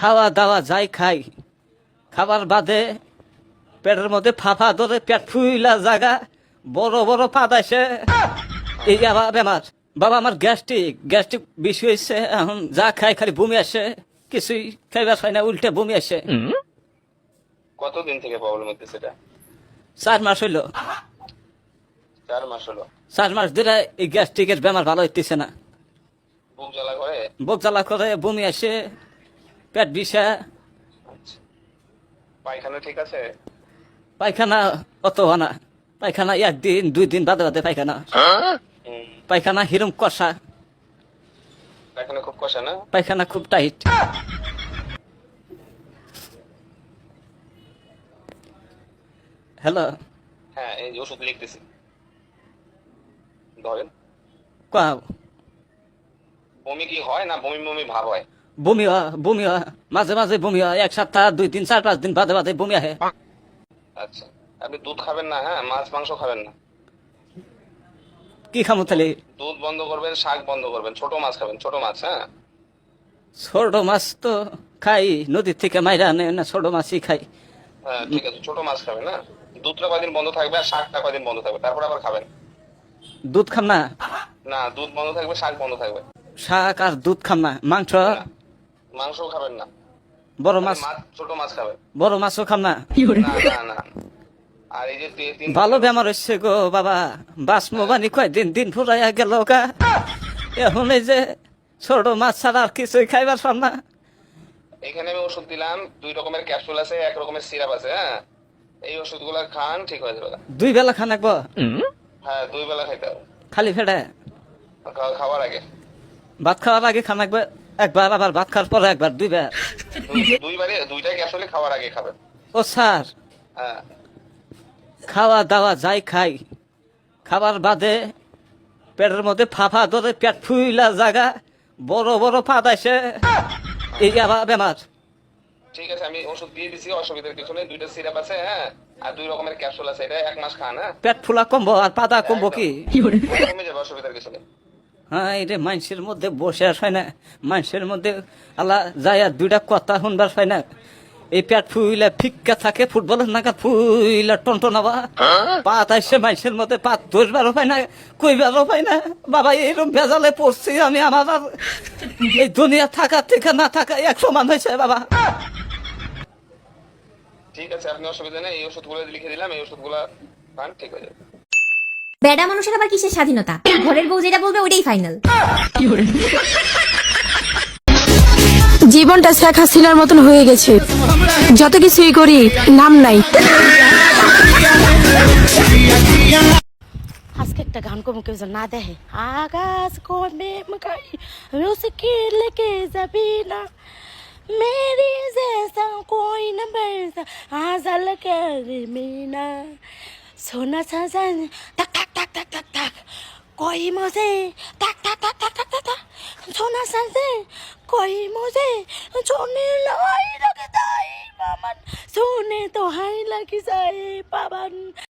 খাওয়া দাওয়া যাই খাই, খাবার বাদে পেটের মধ্যে ফাফা ধরে, পেট ফুইলা জায়গা, বড় বড় পাদাইছে, এই আবার বেমার। বাবা আমার গ্যাস্ট্রিক গ্যাস্ট্রিক বেশি হয়েছে, এখন যা খাই খালি বমি আসে, কিছুই খাইবার হয় না, উল্টে বমি আসে। কতদিন থেকে প্রবলেম হচ্ছে সেটা? 4 মাস হইলো। 4 মাস হলো। 4 মাস ধরে এই গ্যাস্ট্রিকের বেমার ভালো হইতেছে না। বুক জ্বালা করে? বুক জ্বালা করে, বমি আসে, পেট বিষা। আচ্ছা। পায়খানা ঠিক আছে? পায়খানা অত হয় না, পায়খানা 1 দিন 2 দিন বাদে বাদে পায়খানা। পায়খানা হিরম কষা, পায়খানা খুব কষা না? পায়খানা খুব টাইট। হ্যালো, হ্যাঁ, এই যে ওষুধ লিখতেছি, ধরেন। কাও বমি কি হয় না বমি বমি ভাব হয়? বমি হয়, বমি হয়, মাঝে মাঝে বমি হয়, 1 সপ্তাহ 2 3 4 5 দিন বাদে বাদে বমি আহে। আচ্ছা, আপনি দুধ খাবেন না, হ্যাঁ, মাছ মাংস খাবেন না। কি খামো তাহলে? দুধ বন্ধ করবেন, শাক বন্ধ করবেন, ছোট মাছ খাবেন, ছোট মাছ, হ্যাঁ। ছোট মাছ তো খাই, নদীর থেকে মাইরা আনে না, ছোট মাছই খাই। হ্যাঁ ঠিক আছে, ছোট মাছ খাবেন, হ্যাঁ। দুধটা কয়দিন বন্ধ থাকবে আর শাকটা কয়দিন বন্ধ থাকবে, তারপর আবার খাবেন। দুধ খাম না, না, দুধ বন্ধ থাকবে, শাক বন্ধ থাকবে। শাক আর দুধ খাম না, মাংস না, মাংসও খাবেন না, বড় খালি মাছ, মাছ, ছোট মাছ খাবেন। বড় মাছও খাম না। না না না। আর এই যে ভালো বেমার হচ্ছে গো বাবা, বাসমো বানি কয়দিন দিন ফুরাইয়া গেল গা, এখন এই যে ছোট মাছ ছাড়া আর কিছুই খাইবার পার না। এখানে আমি ওষুধ দিলাম, 2 রকমের ক্যাপসুল আছে, 1 রকমের সিরাপ আছে, হ্যাঁ। এই ওষুধগুলো খান, ঠিক হয়ে যাবে। 2 বেলা খান একবার, হ্যাঁ, 2 বেলা খাইতে হবে। খালি ফেটে খাওয়ার আগে, ভাত খাওয়ার আগে খান একবার, একবার আবার ভাত খাওয়ার পরে একবার, 2 বার। দুইবারে 2টা ক্যাপসুলে খাওয়ার আগে খাবেন। ও স্যার, হ্যাঁ। খাওয়া দাওয়া যাই খাই, খাবার বাদে পেটের মধ্যে ফাফা ধরে, পেট ফুইলা জায়গা, বড় বড় পাদাইছে, এই আবার বেমার। ঠিক আছে, আমি ওষুধ দিয়ে দিছি, অসুবিধার কিছু নেই। 2টা সিরাপ আছে, হ্যাঁ, আর 2 রকমের ক্যাপসুল আছে, এটা 1 মাস খান, হ্যাঁ। পেট ফুলা কমবো আর পাদা কমবো কি? কমে যাবে, অসুবিধার কিছু নেই। হ্যাঁ, এটা মানুষের মধ্যে বসে আর হয় না, মানুষের মধ্যে আল্লাহ যায় আর 2টা কথা শুনবার হয় না। এই পেট ফুইলা ফিক্কা থাকে, ফুটবলের নাকা ফুইলা টনটনাবা, পাত আসছে মানুষের মধ্যে, পাত ধরবারও পায় না, কইবারও পায় না। বাবা এইরকম ভেজালে পড়ছি আমি, আমার আর এই দুনিয়া থাকা থেকে না থাকা এক সমান হয়েছে বাবা। ঠিক আছে, আপনি অসুবিধা নেই, এই ওষুধগুলো লিখে দিলাম, এই ওষুধগুলো খান, ঠিক হয়ে যাবে। বেডা মানুষের আবার কিসের স্বাধীনতা? ঘরের বউ যেটা বলবে ওটাই ফাইনাল। জীবনটা শেখ হাসিনার মতন হয়ে গেছে, যত কিছুই করি নাম নাই। আজকে একটা গান কম কেউ না দেখে, আকাশ কমে মকাই রুসকে লেকে যাবি না, मेरी जैसा कोई न बरसा आजल के मीना, सोना सजन तक तक तक तक तक तक कोई मुझे तक तक तक तक तक तक सोना सजन कोई मुझे सोने लाई लगता है पावन, सोने तो हाई लगी जाए पावन।